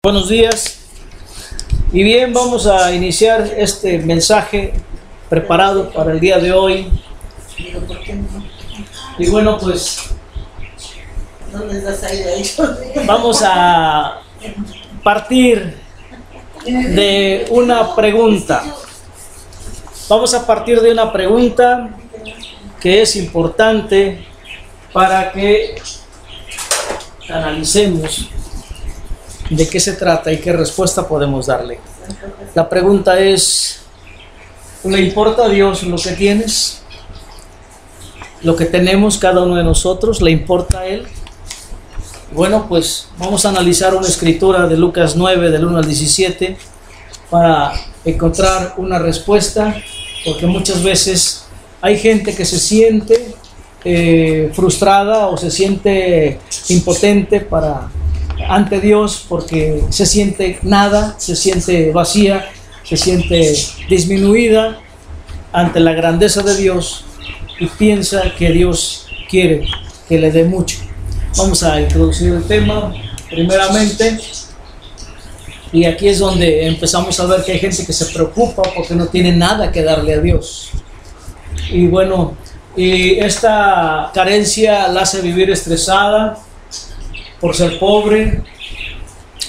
Buenos días. Y bien, vamos a iniciar este mensaje preparado para el día de hoy. Y bueno, pues vamos a partir de una pregunta. Vamos a partir de una pregunta que es importante para que analicemos de qué se trata y qué respuesta podemos darle. La pregunta es: ¿le importa a Dios lo que tienes? ¿Lo que tenemos cada uno de nosotros? ¿Le importa a Él? Bueno, pues vamos a analizar una escritura de Lucas 9, del 1 al 17, para encontrar una respuesta, porque muchas veces hay gente que se siente frustrada o se siente impotente ante Dios, porque se siente nada, se siente vacía, se siente disminuida ante la grandeza de Dios y piensa que Dios quiere que le dé mucho. Vamos a introducir el tema primeramente, y aquí es donde empezamos a ver que hay gente que se preocupa porque no tiene nada que darle a Dios. Y bueno, y esta carencia la hace vivir estresada por ser pobre,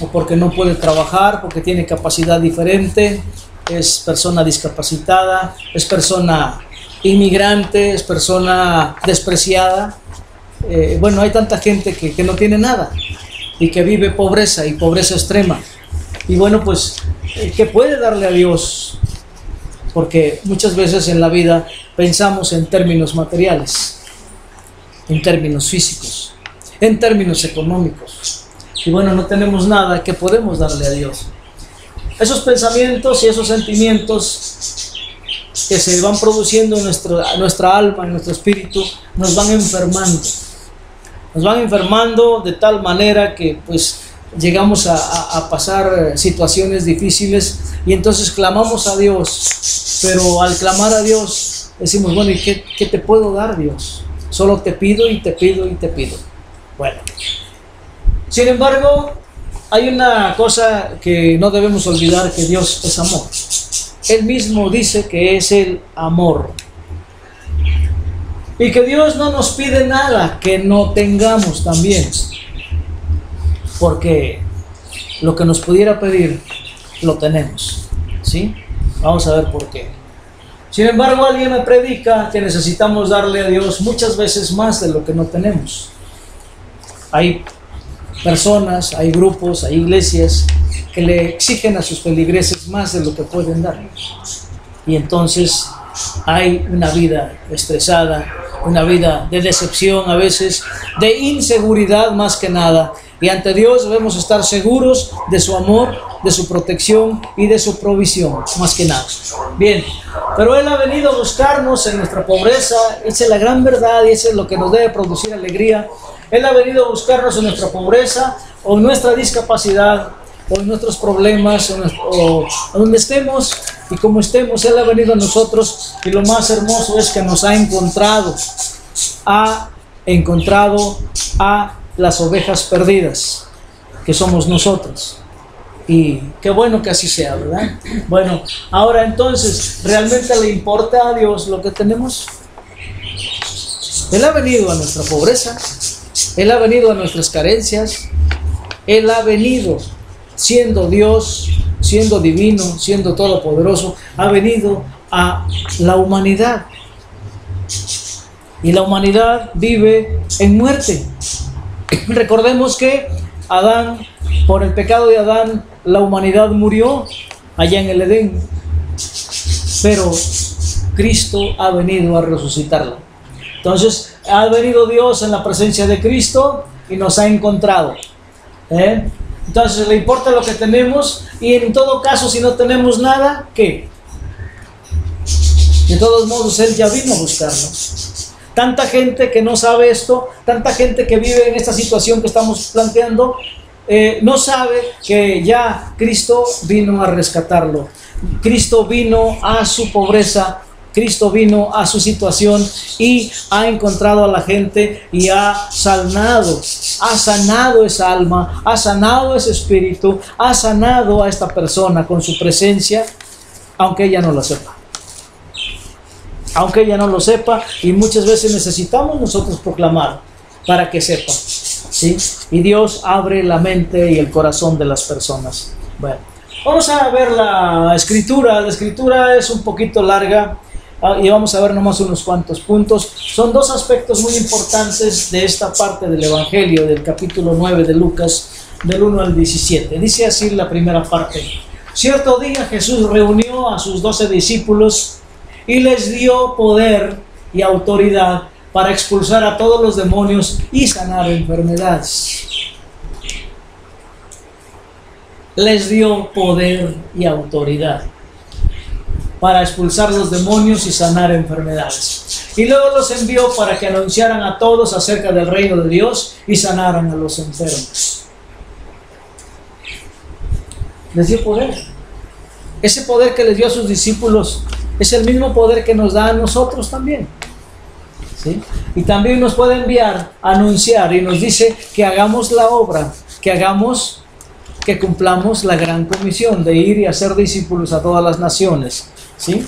o porque no puede trabajar, porque tiene capacidad diferente, es persona discapacitada, es persona inmigrante, es persona despreciada. Bueno, hay tanta gente que no tiene nada y que vive pobreza y pobreza extrema. Y bueno, pues, ¿qué puede darle a Dios? Porque muchas veces en la vida pensamos en términos materiales, en términos físicos, en términos económicos. Y bueno, no tenemos nada que podemos darle a Dios. Esos pensamientos y esos sentimientos que se van produciendo en nuestra alma, en nuestro espíritu, nos van enfermando. Nos van enfermando de tal manera que pues llegamos a pasar situaciones difíciles, y entonces clamamos a Dios. Pero al clamar a Dios decimos: bueno, ¿y qué te puedo dar, Dios? Solo te pido y te pido y te pido. Bueno, sin embargo, hay una cosa que no debemos olvidar: que Dios es amor. Él mismo dice que es el amor. Y que Dios no nos pide nada que no tengamos también. Porque lo que nos pudiera pedir, lo tenemos. ¿Sí? Vamos a ver por qué. Sin embargo, alguien me predica que necesitamos darle a Dios muchas veces más de lo que no tenemos. Hay personas, hay grupos, hay iglesias que le exigen a sus feligreses más de lo que pueden dar. Y entonces hay una vida estresada, una vida de decepción a veces, de inseguridad más que nada. Y ante Dios debemos estar seguros de su amor, de su protección y de su provisión, más que nada. Bien, pero Él ha venido a buscarnos en nuestra pobreza. Esa es la gran verdad y eso es lo que nos debe producir alegría. Él ha venido a buscarnos en nuestra pobreza, o en nuestra discapacidad, o en nuestros problemas, o donde estemos y como estemos. Él ha venido a nosotros, y lo más hermoso es que nos ha encontrado a las ovejas perdidas, que somos nosotros. Y qué bueno que así sea, ¿verdad? Bueno, ahora entonces, ¿realmente le importa a Dios lo que tenemos? Él ha venido a nuestra pobreza, Él ha venido a nuestras carencias, Él ha venido siendo Dios, siendo divino, siendo todopoderoso, ha venido a la humanidad. Y la humanidad vive en muerte. Recordemos que Adán, por el pecado de Adán, la humanidad murió allá en el Edén. Pero Cristo ha venido a resucitarla. Entonces, ha venido Dios en la presencia de Cristo y nos ha encontrado. Entonces, le importa lo que tenemos, y en todo caso, si no tenemos nada, ¿qué? De todos modos, Él ya vino a buscarnos. Tanta gente que no sabe esto, tanta gente que vive en esta situación que estamos planteando, no sabe que ya Cristo vino a rescatarlo. Cristo vino a su pobreza Cristo vino a su situación y ha encontrado a la gente y ha sanado esa alma, ha sanado ese espíritu, ha sanado a esta persona con su presencia, aunque ella no lo sepa. Aunque ella no lo sepa, y muchas veces necesitamos nosotros proclamar para que sepa, ¿sí? Y Dios abre la mente y el corazón de las personas. Bueno, vamos a ver la escritura. La escritura es un poquito larga y vamos a ver nomás unos cuantos puntos. Son dos aspectos muy importantes de esta parte del Evangelio, del capítulo 9 de Lucas, del 1 al 17. Dice así la primera parte. Cierto día Jesús reunió a sus 12 discípulos y les dio poder y autoridad para expulsar a todos los demonios y sanar enfermedades. Les dio poder y autoridad para expulsar los demonios y sanar enfermedades. Y luego los envió para que anunciaran a todos acerca del reino de Dios y sanaran a los enfermos. Les dio poder. Ese poder que les dio a sus discípulos es el mismo poder que nos da a nosotros también, ¿sí? Y también nos puede enviar a anunciar y nos dice que hagamos la obra, que cumplamos la gran comisión de ir y hacer discípulos a todas las naciones, ¿sí?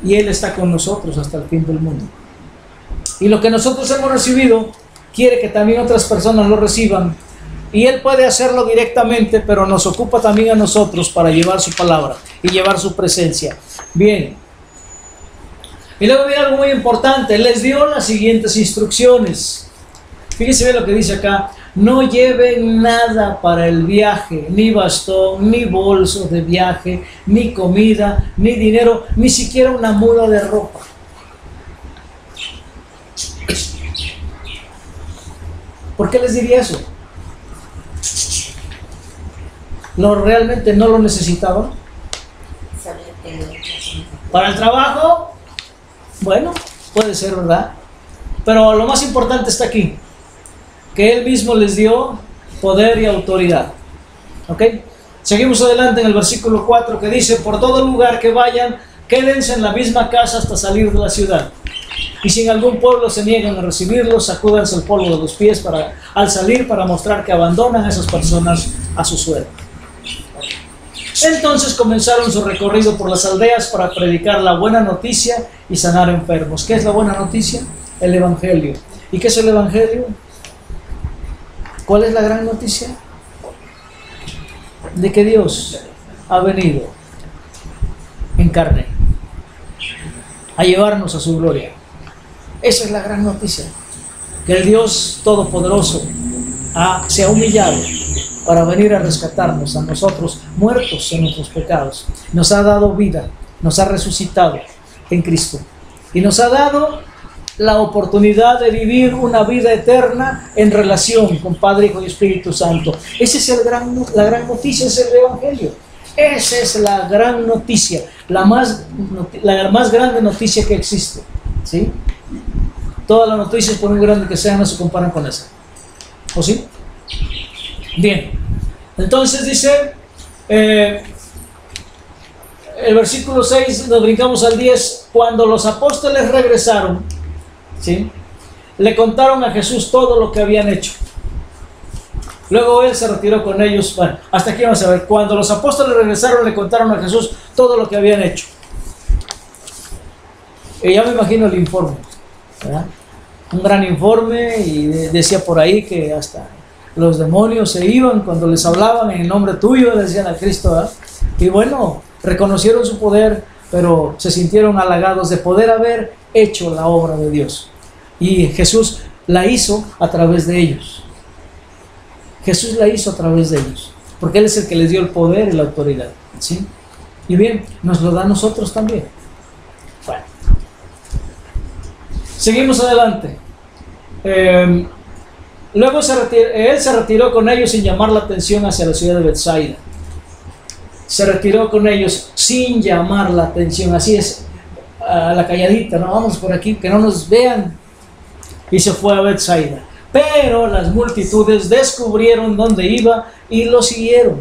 Y Él está con nosotros hasta el fin del mundo. Y lo que nosotros hemos recibido, quiere que también otras personas lo reciban. Y Él puede hacerlo directamente, pero nos ocupa también a nosotros para llevar su palabra y llevar su presencia. Bien. Y luego viene algo muy importante. Les dio las siguientes instrucciones. Fíjense bien lo que dice acá. No lleven nada para el viaje, ni bastón, ni bolso de viaje, ni comida, ni dinero, ni siquiera una muda de ropa. ¿Por qué les diría eso? ¿Realmente no lo necesitaban? ¿Para el trabajo? Bueno, puede ser, ¿verdad? Pero lo más importante está aquí, que Él mismo les dio poder y autoridad. ¿Ok? Seguimos adelante en el versículo 4 que dice: por todo lugar que vayan, quédense en la misma casa hasta salir de la ciudad. Y si en algún pueblo se niegan a recibirlos, sacúdanse el polvo de los pies al salir para mostrar que abandonan a esas personas a su suerte. Entonces comenzaron su recorrido por las aldeas para predicar la buena noticia y sanar enfermos. ¿Qué es la buena noticia? El Evangelio. ¿Y qué es el Evangelio? ¿Cuál es la gran noticia? De que Dios ha venido en carne a llevarnos a su gloria. Esa es la gran noticia. Que el Dios Todopoderoso se ha humillado para venir a rescatarnos a nosotros, muertos en nuestros pecados. Nos ha dado vida, nos ha resucitado en Cristo. Y nos ha dado la oportunidad de vivir una vida eterna en relación con Padre, Hijo y Espíritu Santo. Esa es la gran noticia, es el Evangelio. Esa es la gran noticia, la más grande noticia que existe, ¿sí? Todas las noticias, por muy grandes que sean, no se comparan con esa. ¿O sí? Bien. Entonces dice, el versículo 6, nos brincamos al 10, cuando los apóstoles regresaron, ¿sí?, le contaron a Jesús todo lo que habían hecho. Luego Él se retiró con ellos. Bueno, hasta aquí vamos a ver. Cuando los apóstoles regresaron, le contaron a Jesús todo lo que habían hecho. Y ya me imagino el informe, ¿verdad? Un gran informe, y decía por ahí que hasta los demonios se iban cuando les hablaban en el nombre tuyo, le decían a Cristo, ¿verdad? Y bueno, reconocieron su poder, pero se sintieron halagados de poder haber hecho la obra de Dios. Y Jesús la hizo a través de ellos. Jesús la hizo a través de ellos, porque Él es el que les dio el poder y la autoridad, ¿sí? Y bien, nos lo da a nosotros también. Bueno, seguimos adelante. Luego Él se retiró con ellos sin llamar la atención hacia la ciudad de Betsaida. Se retiró con ellos sin llamar la atención, así es, a la calladita, no vamos por aquí, que no nos vean. Y se fue a Betsaida. Pero las multitudes descubrieron dónde iba y lo siguieron.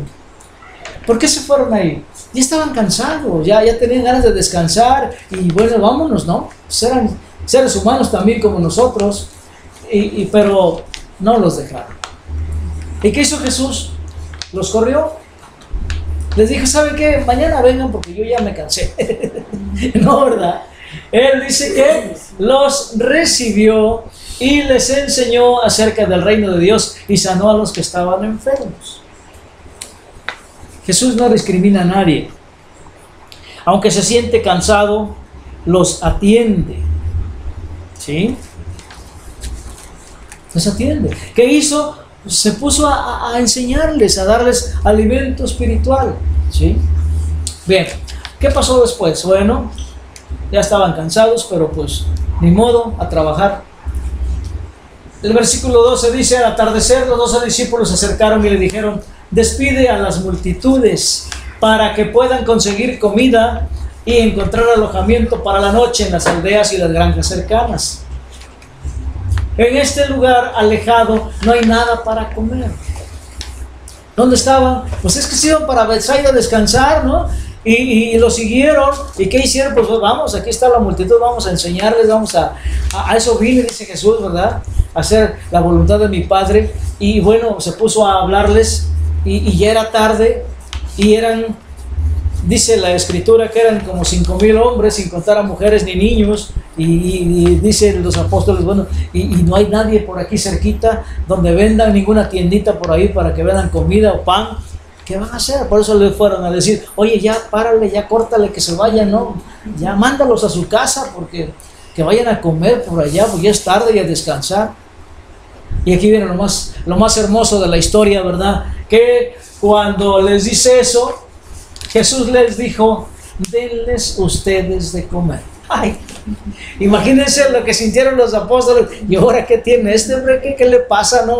¿Por qué se fueron ahí? Ya estaban cansados, ya tenían ganas de descansar y bueno, vámonos, ¿no? Pues eran seres humanos también como nosotros, pero no los dejaron. ¿Y qué hizo Jesús? Los corrió. Les dijo, ¿saben qué? Mañana vengan porque yo ya me cansé. No, ¿verdad? Él dice que los recibió y les enseñó acerca del reino de Dios y sanó a los que estaban enfermos. Jesús no discrimina a nadie. Aunque se siente cansado, los atiende. ¿Sí? Los atiende. ¿Qué hizo? Se puso a enseñarles, a darles alimento espiritual. ¿Sí? Bien, ¿qué pasó después? Bueno, ya estaban cansados, pero pues ni modo, a trabajar. El versículo 12 dice, al atardecer los 12 discípulos se acercaron y le dijeron, despide a las multitudes para que puedan conseguir comida y encontrar alojamiento para la noche en las aldeas y las granjas cercanas. En este lugar alejado no hay nada para comer. ¿Dónde estaban? Pues es que se iban para Betsaida a descansar, ¿no? Y lo siguieron. ¿Y qué hicieron? Pues vamos, aquí está la multitud, vamos a enseñarles, vamos a eso vine, dice Jesús, ¿verdad? A hacer la voluntad de mi Padre. Y bueno, se puso a hablarles y ya era tarde y eran, dice la Escritura, que eran como 5,000 hombres, sin contar a mujeres ni niños. Y dicen los apóstoles, bueno, y no hay nadie por aquí cerquita donde vendan, ninguna tiendita por ahí para que vendan comida o pan. ¿Qué van a hacer? Por eso le fueron a decir, oye, ya párale, ya córtale, que se vayan, ¿no? Ya mándalos a su casa porque que vayan a comer por allá, porque ya es tarde y a descansar. Y aquí viene lo más hermoso de la historia, ¿verdad? Que cuando les dice eso, Jesús les dijo, denles ustedes de comer. Ay, imagínense lo que sintieron los apóstoles. ¿Y ahora qué tiene este hombre? ¿Qué le pasa? ¿No?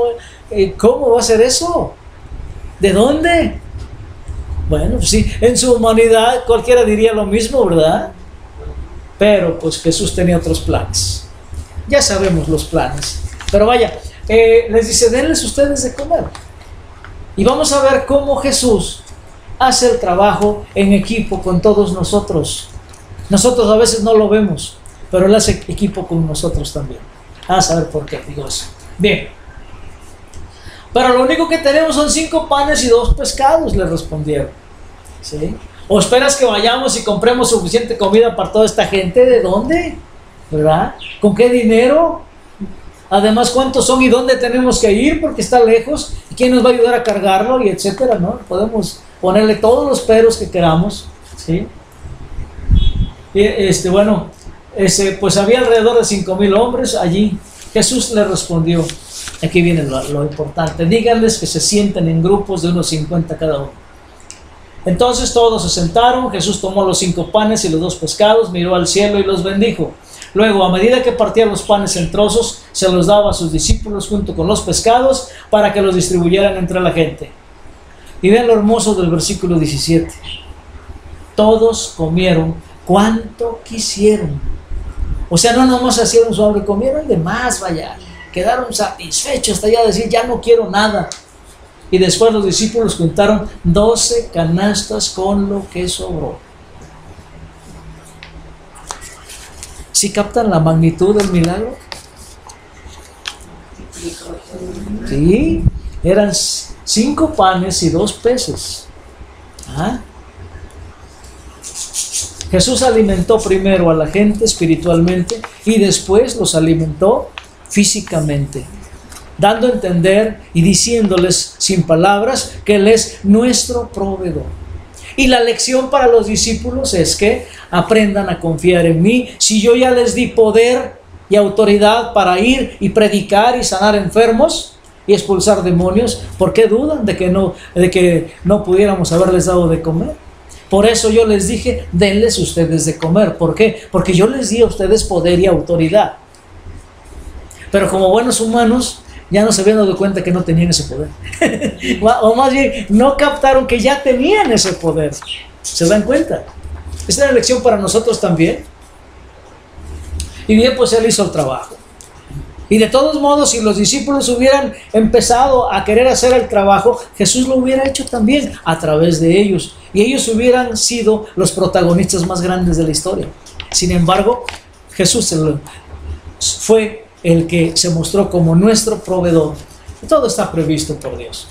¿Cómo va a ser eso? ¿De dónde? Bueno, pues sí, en su humanidad cualquiera diría lo mismo, ¿verdad? Pero pues Jesús tenía otros planes. Ya sabemos los planes. Pero vaya, les dice, denles ustedes de comer. Y vamos a ver cómo Jesús hace el trabajo en equipo con todos nosotros. Nosotros a veces no lo vemos, pero Él hace equipo con nosotros también. A saber por qué digo eso. Bien. Pero lo único que tenemos son 5 panes y 2 pescados, le respondieron. ¿Sí? ¿O esperas que vayamos y compremos suficiente comida para toda esta gente? ¿De dónde? ¿Verdad? ¿Con qué dinero? Además, ¿cuántos son y dónde tenemos que ir? Porque está lejos. ¿Y quién nos va a ayudar a cargarlo? Y etcétera, ¿no? Podemos ponerle todos los peros que queramos. ¿Sí? Pues había alrededor de 5,000 hombres allí. Jesús le respondió, aquí viene lo importante, díganles que se sienten en grupos de unos 50 cada uno. Entonces todos se sentaron, Jesús tomó los 5 panes y los 2 pescados, miró al cielo y los bendijo. Luego, a medida que partía los panes en trozos, se los daba a sus discípulos junto con los pescados para que los distribuyeran entre la gente. Y vean lo hermoso del versículo 17. Todos comieron cuanto quisieron. O sea, no nomás hicieron su hambre, comieron de más, vaya. Quedaron satisfechos hasta ya decir, ya no quiero nada. Y después los discípulos juntaron 12 canastas con lo que sobró. ¿Sí captan la magnitud del milagro? Sí, eran 5 panes y 2 peces. ¿Ah? Jesús alimentó primero a la gente espiritualmente y después los alimentó físicamente, dando a entender y diciéndoles sin palabras que Él es nuestro proveedor. Y la lección para los discípulos es que aprendan a confiar en mí. Si yo ya les di poder y autoridad para ir y predicar y sanar enfermos y expulsar demonios, ¿por qué dudan de que no pudiéramos haberles dado de comer? Por eso yo les dije, denles ustedes de comer. ¿Por qué? Porque yo les di a ustedes poder y autoridad. Pero como buenos humanos, ya no se habían dado cuenta que no tenían ese poder. O más bien, no captaron que ya tenían ese poder. ¿Se dan cuenta? Esta es la lección para nosotros también. Y bien, pues Él hizo el trabajo. Y de todos modos, si los discípulos hubieran empezado a querer hacer el trabajo, Jesús lo hubiera hecho también a través de ellos. Y ellos hubieran sido los protagonistas más grandes de la historia. Sin embargo, Jesús fue el que se mostró como nuestro proveedor. Todo está previsto por Dios.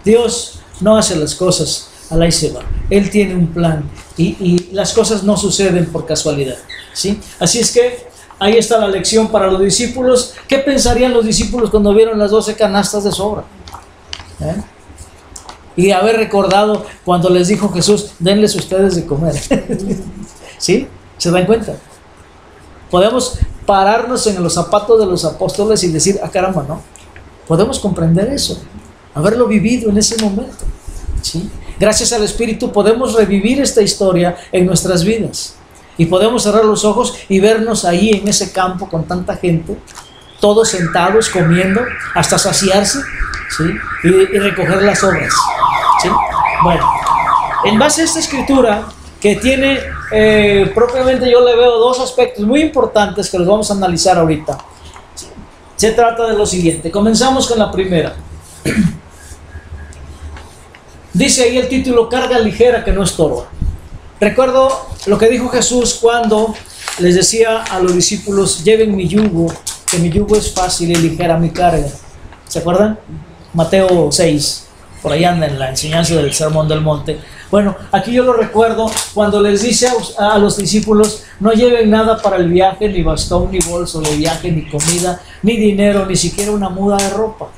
Dios no hace las cosas a la y se va. Él tiene un plan y las cosas no suceden por casualidad, ¿sí? Así es que ahí está la lección para los discípulos. ¿Qué pensarían los discípulos cuando vieron las 12 canastas de sobra? Y haber recordado cuando les dijo Jesús, denles ustedes de comer. ¿Sí? ¿Se dan cuenta? Podemos pararnos en los zapatos de los apóstoles y decir, ah, caramba, ¿no? Podemos comprender eso, haberlo vivido en ese momento, ¿sí? Gracias al Espíritu podemos revivir esta historia en nuestras vidas. Y podemos cerrar los ojos y vernos ahí en ese campo con tanta gente, todos sentados, comiendo, hasta saciarse, ¿sí? Y recoger las obras, ¿sí? Bueno, en base a esta escritura, que tiene propiamente, yo le veo dos aspectos muy importantes que los vamos a analizar ahorita. Se trata de lo siguiente. Comenzamos con la primera. Dice ahí el título, carga ligera que no estorba. Recuerdo lo que dijo Jesús cuando les decía a los discípulos, lleven mi yugo, que mi yugo es fácil y ligera mi carga. ¿Se acuerdan? Mateo 6, por ahí anda en la enseñanza del Sermón del Monte. Bueno, aquí yo lo recuerdo cuando les dice a los discípulos, no lleven nada para el viaje, ni bastón, ni bolso de viaje, ni comida, ni dinero, ni siquiera una muda de ropa.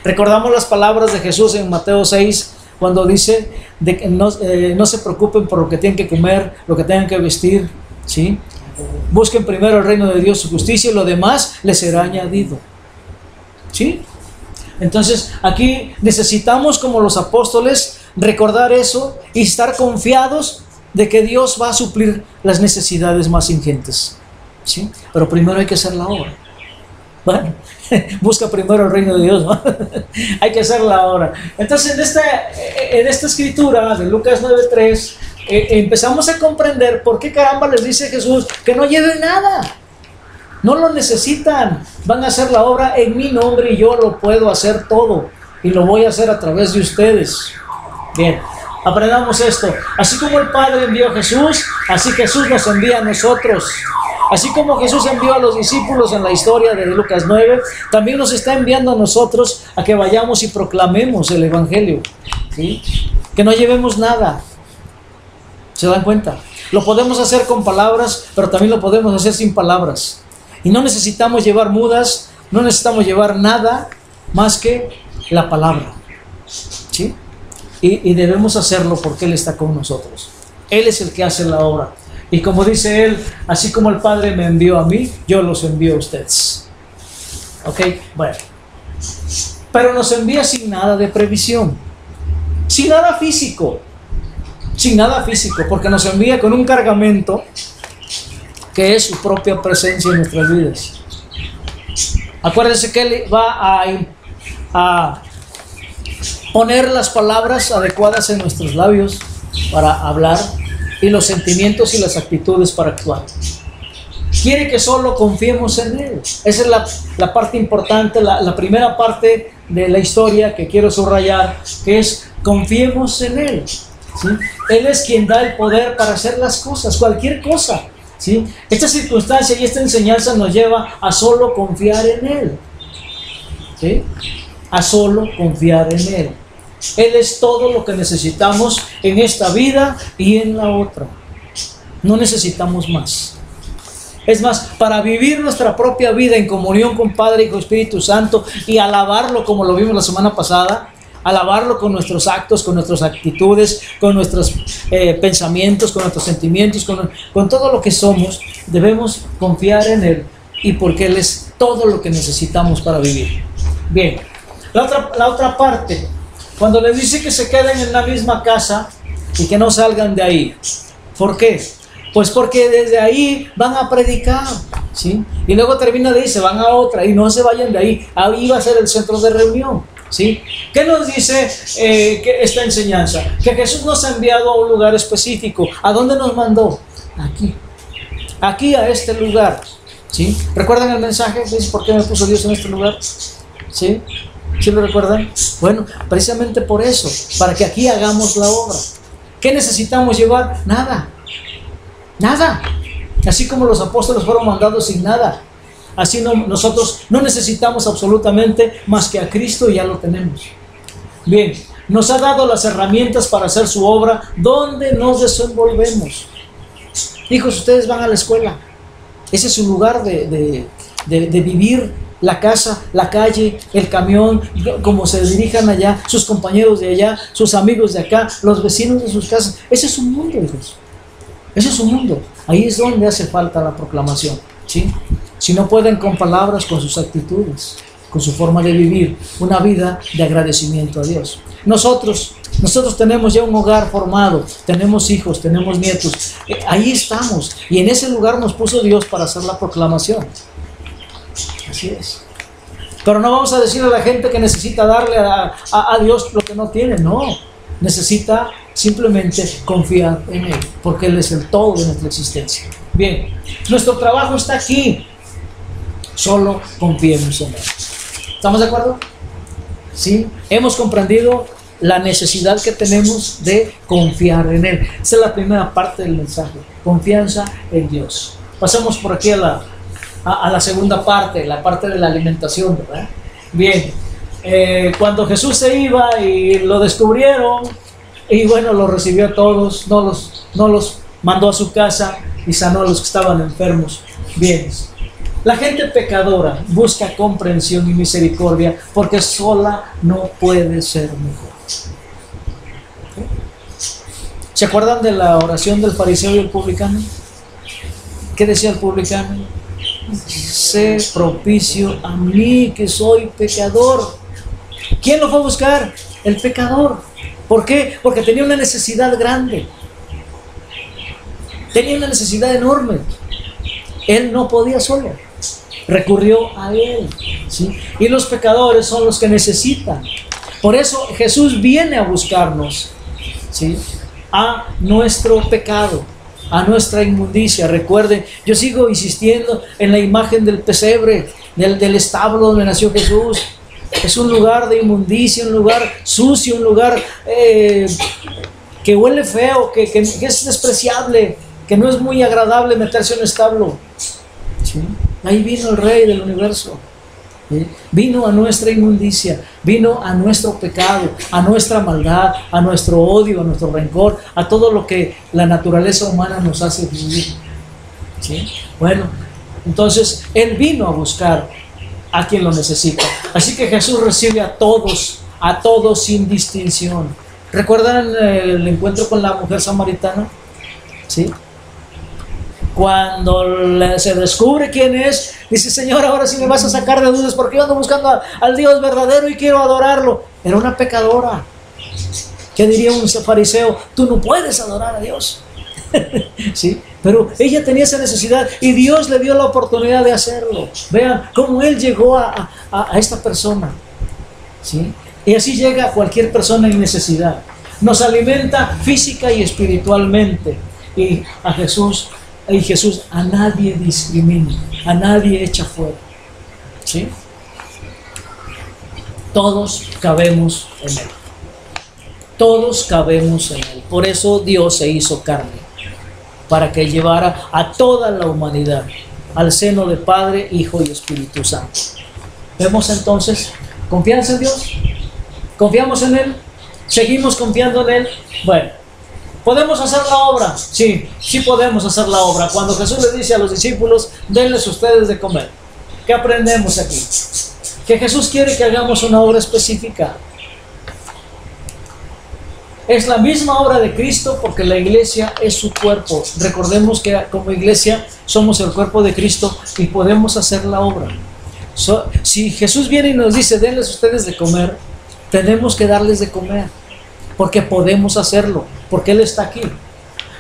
Recordamos las palabras de Jesús en Mateo 6, cuando dice de que no se preocupen por lo que tienen que comer, lo que tengan que vestir, ¿sí? Busquen primero el reino de Dios, su justicia, y lo demás les será añadido, ¿sí? Entonces aquí necesitamos, como los apóstoles, recordar eso y estar confiados de que Dios va a suplir las necesidades más ingentes, ¿sí? Pero primero hay que hacer la obra. Bueno, busca primero el reino de Dios, ¿no? Hay que hacer la obra. Entonces en esta escritura de Lucas 9:3 empezamos a comprender por qué caramba les dice Jesús que no lleven nada. No lo necesitan, van a hacer la obra en mi nombre y yo lo puedo hacer todo y lo voy a hacer a través de ustedes. Bien, aprendamos esto. Así como el Padre envió a Jesús, así Jesús nos envía a nosotros. Así como Jesús envió a los discípulos en la historia de Lucas 9, también nos está enviando a nosotros a que vayamos y proclamemos el Evangelio, ¿sí? Que no llevemos nada. ¿Se dan cuenta? Lo podemos hacer con palabras, pero también lo podemos hacer sin palabras. Y no necesitamos llevar mudas, no necesitamos llevar nada más que la palabra, ¿sí? Y debemos hacerlo porque Él está con nosotros. Él es el que hace la obra. Y como dice Él, así como el Padre me envió a mí, yo los envío a ustedes. ¿Ok? Bueno. Pero nos envía sin nada de previsión. Sin nada físico. Sin nada físico, porque nos envía con un cargamento que es su propia presencia en nuestras vidas. Acuérdense que Él va a poner las palabras adecuadas en nuestros labios para hablar y los sentimientos y las actitudes para actuar. Quiere que solo confiemos en Él. Esa es la parte importante, la primera parte de la historia que quiero subrayar, que es confiemos en Él, ¿sí? Él es quien da el poder para hacer las cosas, cualquier cosa, ¿sí? Esta circunstancia y esta enseñanza nos lleva a solo confiar en Él, ¿sí? A solo confiar en Él. Él es todo lo que necesitamos en esta vida y en la otra. No necesitamos más. Es más, para vivir nuestra propia vida en comunión con Padre, Hijo, Espíritu Santo y alabarlo como lo vimos la semana pasada, alabarlo con nuestros actos, con nuestras actitudes, con nuestros pensamientos, con nuestros sentimientos, con todo lo que somos, debemos confiar en Él y porque Él es todo lo que necesitamos para vivir. Bien, la otra parte, cuando les dice que se queden en la misma casa y que no salgan de ahí. ¿Por qué? Pues porque desde ahí van a predicar, ¿sí? Y luego termina de ahí, se van a otra y no se vayan de ahí. Ahí va a ser el centro de reunión, ¿sí? ¿Qué nos dice que esta enseñanza? Que Jesús nos ha enviado a un lugar específico. ¿A dónde nos mandó? Aquí a este lugar. ¿Sí? ¿Recuerdan el mensaje? ¿Dice por qué me puso Dios en este lugar? ¿Sí? ¿Sí lo recuerdan? Bueno, precisamente por eso, para que aquí hagamos la obra. ¿Qué necesitamos llevar? Nada. Nada. Así como los apóstoles fueron mandados sin nada, así nosotros no necesitamos absolutamente más que a Cristo y ya lo tenemos. Bien, nos ha dado las herramientas para hacer su obra. ¿Dónde nos desenvolvemos? Hijos, ustedes van a la escuela. Ese es su lugar de vivir, la casa, la calle, el camión, como se dirijan allá, sus compañeros de allá, sus amigos de acá, los vecinos de sus casas. Ese es su mundo, hijos. Ese es su mundo. Ahí es donde hace falta la proclamación, ¿sí? Si no pueden con palabras, con sus actitudes, con su forma de vivir, una vida de agradecimiento a Dios. Nosotros tenemos ya un hogar formado, tenemos hijos, tenemos nietos, ahí estamos, y en ese lugar nos puso Dios para hacer la proclamación. Así es. Pero no vamos a decir a la gente que necesita darle a Dios lo que no tiene, no. Necesita simplemente confiar en Él, porque Él es el todo de nuestra existencia. Bien, nuestro trabajo está aquí, solo confiemos en Él. ¿Estamos de acuerdo? ¿Sí? Hemos comprendido la necesidad que tenemos de confiar en Él. Esa es la primera parte del mensaje, confianza en Dios. Pasamos por aquí a la segunda parte, la parte de la alimentación, ¿verdad? Bien, cuando Jesús se iba y lo descubrieron, y bueno, lo recibió a todos, no los mandó a su casa y sanó a los que estaban enfermos. Bien, la gente pecadora busca comprensión y misericordia porque sola no puede ser mejor. ¿Se acuerdan de la oración del fariseo y el publicano? ¿Qué decía el publicano? Sé propicio a mí que soy pecador. ¿Quién lo fue a buscar? El pecador. ¿Por qué? Porque tenía una necesidad grande. Tenía una necesidad enorme. Él no podía solo. Recurrió a Él, ¿sí? Y los pecadores son los que necesitan. Por eso Jesús viene a buscarnos, ¿sí? A nuestro pecado, a nuestra inmundicia. Recuerden, yo sigo insistiendo en la imagen del pesebre, del establo donde nació Jesús. Es un lugar de inmundicia, un lugar sucio, un lugar que huele feo, que es despreciable, que no es muy agradable meterse en un establo, ¿sí? Ahí vino el Rey del universo, ¿sí? Vino a nuestra inmundicia, vino a nuestro pecado, a nuestra maldad, a nuestro odio, a nuestro rencor, a todo lo que la naturaleza humana nos hace vivir, ¿sí? Bueno, entonces Él vino a buscar a quien lo necesita. Así que Jesús recibe a todos sin distinción. ¿Recuerdan el encuentro con la mujer samaritana? ¿Sí? Cuando se descubre quién es, dice: Señor, ahora sí me vas a sacar de dudas porque yo ando buscando al Dios verdadero y quiero adorarlo. Era una pecadora. ¿Qué diría un fariseo? Tú no puedes adorar a Dios. ¿Sí? Pero ella tenía esa necesidad y Dios le dio la oportunidad de hacerlo. Vean cómo Él llegó a esta persona, ¿sí? Y así llega a cualquier persona en necesidad. Nos alimenta física y espiritualmente. Y Jesús a nadie discrimina, a nadie echa fuera, ¿sí? Todos cabemos en Él. Todos cabemos en Él. Por eso Dios se hizo carne, para que llevara a toda la humanidad al seno de Padre, Hijo y Espíritu Santo. Vemos entonces, confianza en Dios, confiamos en Él, seguimos confiando en Él. Bueno, ¿podemos hacer la obra? Sí, sí podemos hacer la obra. Cuando Jesús le dice a los discípulos: denles ustedes de comer. ¿Qué aprendemos aquí? Que Jesús quiere que hagamos una obra específica. Es la misma obra de Cristo porque la iglesia es su cuerpo. Recordemos que como iglesia somos el cuerpo de Cristo y podemos hacer la obra. Si Jesús viene y nos dice: denles ustedes de comer, tenemos que darles de comer porque podemos hacerlo, porque Él está aquí.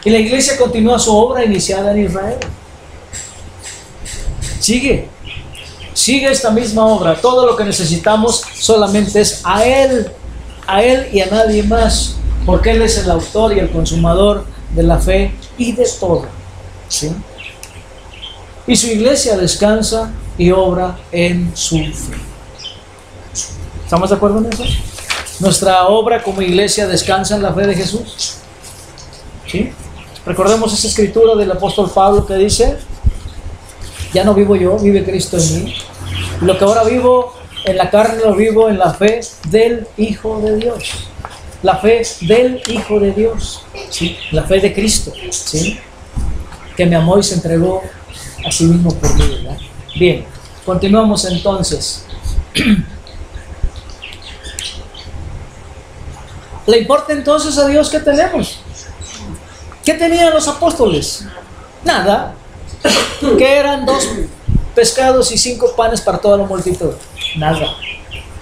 Y la iglesia continúa su obra iniciada en Israel. Sigue esta misma obra. Todo lo que necesitamos solamente es a Él y a nadie más, porque Él es el autor y el consumador de la fe y de todo, ¿sí? y su iglesia descansa y obra en su fe. ¿Estamos de acuerdo en eso? Nuestra obra como iglesia descansa en la fe de Jesús. ¿Sí? Recordemos esa escritura del apóstol Pablo que dice: ya no vivo yo, vive Cristo en mí. Lo que ahora vivo en la carne lo vivo en la fe del Hijo de Dios. La fe del Hijo de Dios, ¿sí? La fe de Cristo, ¿sí? Que me amó y se entregó a sí mismo por mí, ¿verdad? Bien, continuamos entonces. ¿Le importa entonces a Dios qué tenemos? ¿Qué tenían los apóstoles? Nada. ¿Qué eran 2 pescados y 5 panes para toda la multitud? Nada.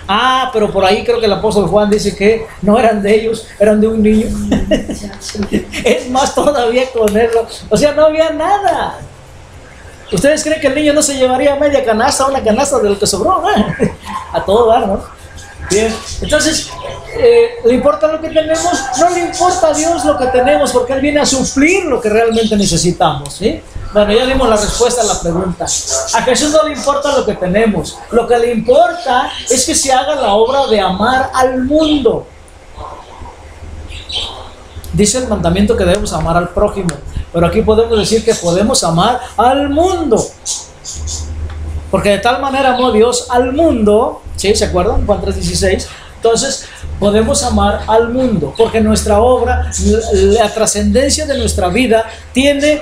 Ah, pero por ahí creo que el apóstol Juan dice que no eran de ellos, eran de un niño. Es más todavía con eso. O sea, no había nada. ¿Ustedes creen que el niño no se llevaría media canasta, una canasta de lo que sobró? A todo dar, ¿no? Bien, entonces, ¿le importa lo que tenemos? No le importa a Dios lo que tenemos, porque Él viene a suplir lo que realmente necesitamos, ¿sí? Bueno, ya dimos la respuesta a la pregunta. A Jesús no le importa lo que tenemos. Lo que le importa es que se haga la obra de amar al mundo. Dice el mandamiento que debemos amar al prójimo, pero aquí podemos decir que podemos amar al mundo. Porque de tal manera amó Dios al mundo, ¿sí? ¿Se acuerdan? Juan 3:16. Entonces, podemos amar al mundo, porque nuestra obra, la trascendencia de nuestra vida, tiene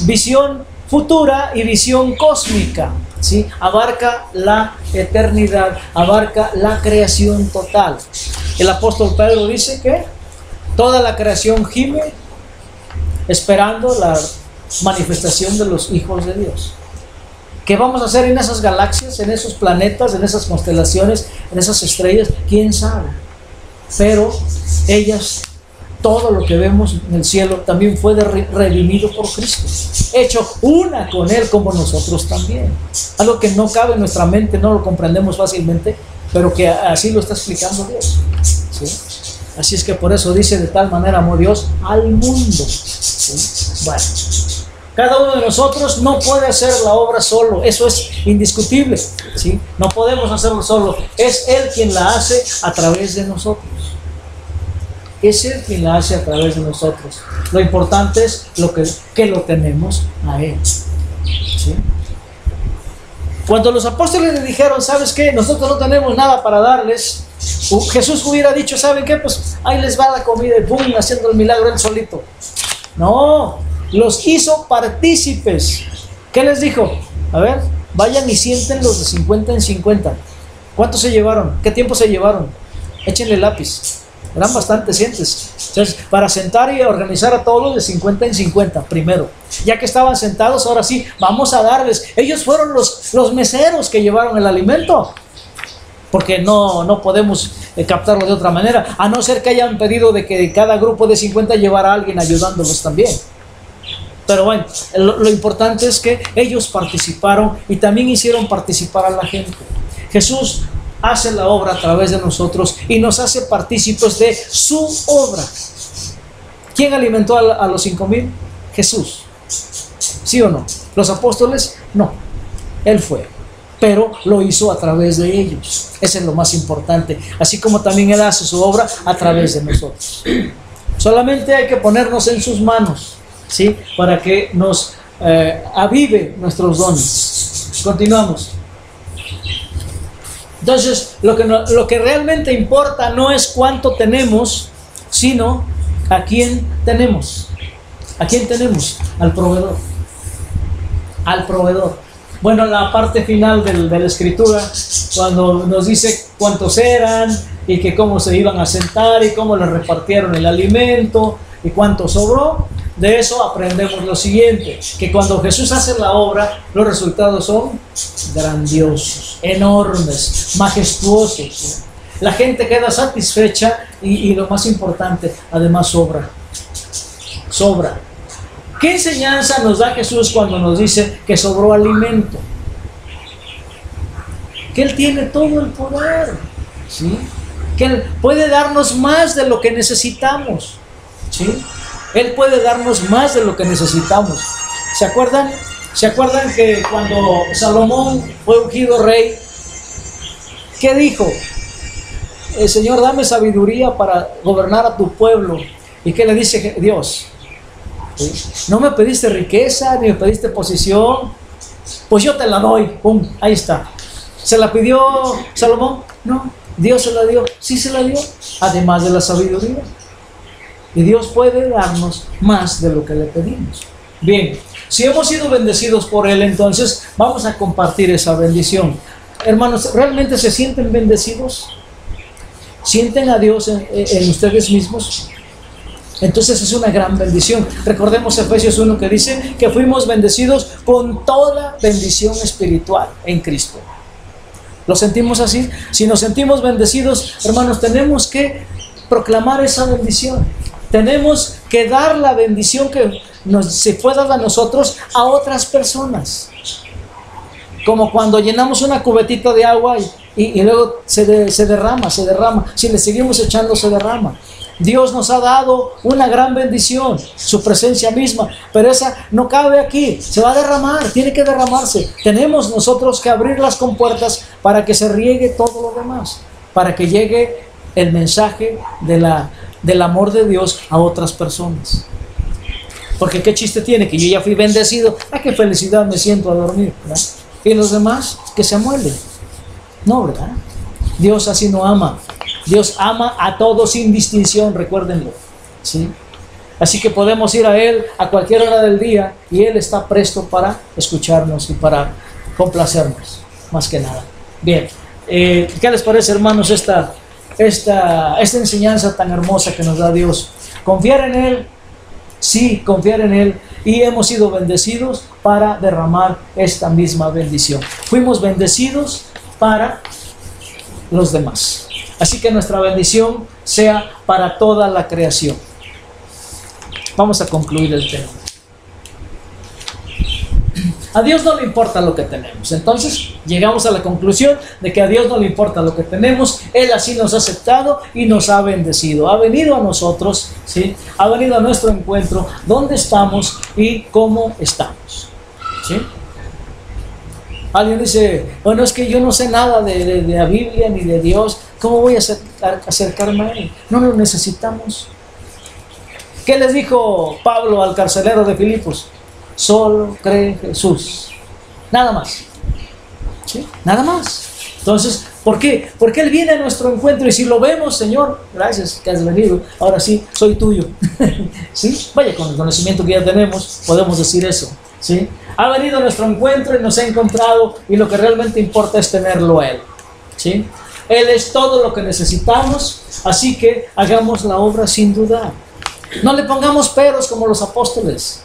visión futura y visión cósmica, ¿sí? Abarca la eternidad, abarca la creación total. El apóstol Pedro dice que toda la creación gime esperando la manifestación de los hijos de Dios. ¿Qué vamos a hacer en esas galaxias, en esos planetas, en esas constelaciones, en esas estrellas? ¿Quién sabe? Pero ellas, todo lo que vemos en el cielo, también fue redimido por Cristo, hecho una con Él como nosotros también. Algo que no cabe en nuestra mente, no lo comprendemos fácilmente, pero que así lo está explicando Dios, ¿sí? Así es que por eso dice: de tal manera amó Dios al mundo, ¿sí? Bueno, cada uno de nosotros no puede hacer la obra solo, eso es indiscutible, ¿sí? No podemos hacerlo solo, es Él quien la hace a través de nosotros. Es Él quien la hace a través de nosotros. Lo importante es que lo tenemos a Él, ¿sí? Cuando los apóstoles le dijeron: ¿sabes qué? Nosotros no tenemos nada para darles, Jesús hubiera dicho: ¿saben qué? Pues ahí les va la comida, y ¡pum!, haciendo el milagro Él solito. No, los hizo partícipes. ¿Qué les dijo? A ver, vayan y sienten los de 50 en 50. ¿Cuántos se llevaron? ¿Qué tiempo se llevaron? Échenle lápiz. Eran bastantes gentes. Entonces, para sentar y organizar a todos los de 50 en 50 primero. Ya que estaban sentados, ahora sí, vamos a darles. Ellos fueron los meseros que llevaron el alimento. Porque no podemos captarlo de otra manera, a no ser que hayan pedido de que cada grupo de 50 llevara a alguien ayudándolos también. Pero bueno, lo importante es que ellos participaron y también hicieron participar a la gente. Jesús hace la obra a través de nosotros y nos hace partícipes de su obra. ¿Quién alimentó a los 5,000? Jesús. ¿Sí o no? ¿Los apóstoles? No. Él fue. Pero lo hizo a través de ellos. Eso es lo más importante. Así como también Él hace su obra a través de nosotros. Solamente hay que ponernos en sus manos, ¿sí? Para que nos avive nuestros dones. Continuamos. Entonces, lo que realmente importa no es cuánto tenemos, sino a quién tenemos. ¿A quién tenemos? Al proveedor. Al proveedor. Bueno, la parte final de la escritura, cuando nos dice cuántos eran y que cómo se iban a sentar y cómo les repartieron el alimento y cuánto sobró, de eso aprendemos lo siguiente: que cuando Jesús hace la obra, los resultados son grandiosos, enormes, majestuosos. La gente queda satisfecha y lo más importante, además sobra. Sobra. ¿Qué enseñanza nos da Jesús cuando nos dice que sobró alimento? Que Él tiene todo el poder, ¿sí? Que Él puede darnos más de lo que necesitamos, ¿sí? Él puede darnos más de lo que necesitamos. ¿Se acuerdan ¿Se acuerdan que cuando Salomón fue ungido rey, qué dijo? Señor, dame sabiduría para gobernar a tu pueblo. ¿Y qué le dice Dios? ¿Sí? No me pediste riqueza, ni me pediste posición, pues yo te la doy. ¡Pum! Ahí está. ¿Se la pidió Salomón? No. ¿Dios se la dio? Sí se la dio, además de la sabiduría. Y Dios puede darnos más de lo que le pedimos. Bien, si hemos sido bendecidos por Él, entonces vamos a compartir esa bendición. Hermanos, ¿realmente se sienten bendecidos? ¿Sienten a Dios en ustedes mismos? Entonces es una gran bendición. Recordemos Efesios 1 que dice que fuimos bendecidos con toda bendición espiritual en Cristo. ¿Lo sentimos así? Si nos sentimos bendecidos, hermanos, tenemos que proclamar esa bendición. Tenemos que dar la bendición que se fue dada a nosotros a otras personas. Como cuando llenamos una cubetita de agua y luego se derrama. Si le seguimos echando, se derrama. Dios nos ha dado una gran bendición, su presencia misma, pero esa no cabe aquí, se va a derramar, tiene que derramarse. Tenemos nosotros que abrir las compuertas para que se riegue todo lo demás, para que llegue el mensaje del amor de Dios a otras personas. Porque qué chiste tiene que yo ya fui bendecido, qué felicidad me siento a dormir, ¿verdad? Y los demás que se amuelen. No, ¿verdad? Dios así no ama. Dios ama a todos sin distinción, recuérdenlo, ¿sí? Así que podemos ir a Él a cualquier hora del día y Él está presto para escucharnos y para complacernos, más que nada. Bien, ¿qué les parece, hermanos, esta enseñanza tan hermosa que nos da Dios? Confiar en Él, sí, confiar en Él, y hemos sido bendecidos para derramar esta misma bendición. Fuimos bendecidos para los demás. Así que nuestra bendición sea para toda la creación. Vamos a concluir el tema. A Dios no le importa lo que tenemos. Entonces llegamos a la conclusión de que a Dios no le importa lo que tenemos. Él así nos ha aceptado y nos ha bendecido. Ha venido a nosotros, ¿sí? Ha venido a nuestro encuentro, dónde estamos y cómo estamos, ¿sí? Alguien dice, bueno, es que yo no sé nada de la Biblia ni de Dios. ¿Cómo voy a acercarme a Él? No lo necesitamos. ¿Qué les dijo Pablo al carcelero de Filipos? Solo cree en Jesús. Nada más. ¿Sí? Nada más. Entonces, ¿por qué? Porque Él viene a nuestro encuentro y si lo vemos, Señor, gracias que has venido. Ahora sí, soy tuyo. ¿Sí? Vaya, con el conocimiento que ya tenemos, podemos decir eso. ¿Sí? Ha venido a nuestro encuentro y nos ha encontrado y lo que realmente importa es tenerlo a Él. ¿Sí? Él es todo lo que necesitamos, así que hagamos la obra sin dudar. No le pongamos peros como los apóstoles.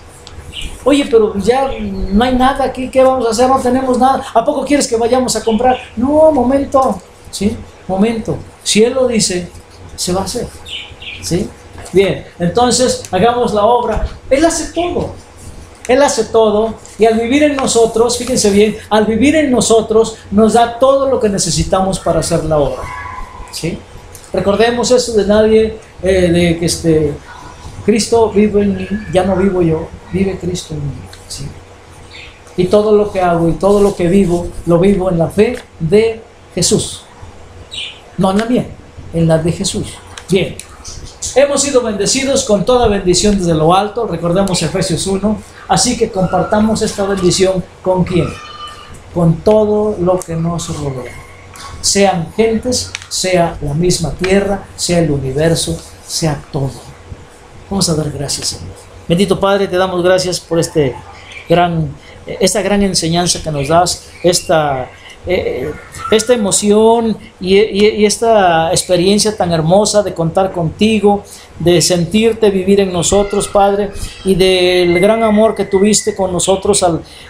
Oye, pero ya no hay nada aquí, ¿qué vamos a hacer? No tenemos nada. ¿A poco quieres que vayamos a comprar? No, momento. ¿Sí? Momento. Si Él lo dice, se va a hacer. ¿Sí? Bien, entonces hagamos la obra. Él hace todo. Él hace todo y al vivir en nosotros, fíjense bien, al vivir en nosotros nos da todo lo que necesitamos para hacer la obra. ¿Sí? Recordemos eso de nadie, de que Cristo vive en mí, ya no vivo yo, vive Cristo en mí. ¿Sí? Y todo lo que hago y todo lo que vivo, lo vivo en la fe de Jesús. No en la mía, en la de Jesús. Bien. Hemos sido bendecidos con toda bendición desde lo alto, recordemos Efesios 1, así que compartamos esta bendición ¿con quién? Con todo lo que nos rodea. Sean gentes, sea la misma tierra, sea el universo, sea todo. Vamos a dar gracias, Señor. Bendito Padre, te damos gracias por esta gran enseñanza que nos das, esta emoción y esta experiencia tan hermosa de contar contigo, de sentirte vivir en nosotros, Padre, y del gran amor que tuviste con nosotros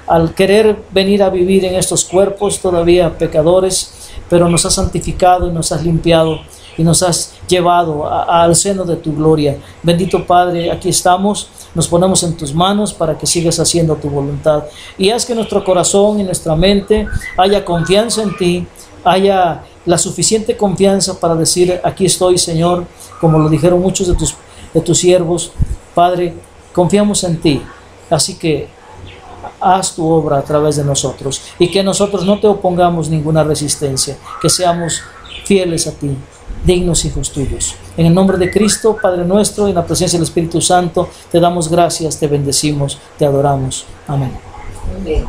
al querer venir a vivir en estos cuerpos todavía pecadores, pero nos has santificado y nos has limpiado y nos has llevado al seno de tu gloria. Bendito Padre, aquí estamos, nos ponemos en tus manos para que sigas haciendo tu voluntad y haz que nuestro corazón y nuestra mente haya confianza en ti, haya la suficiente confianza para decir, aquí estoy, Señor, como lo dijeron muchos de tus siervos. Padre, confiamos en ti, así que haz tu obra a través de nosotros y que nosotros no te opongamos ninguna resistencia, que seamos fieles a ti, dignos hijos tuyos. En el nombre de Cristo, Padre nuestro, en la presencia del Espíritu Santo, te damos gracias, te bendecimos, te adoramos. Amén. Amén.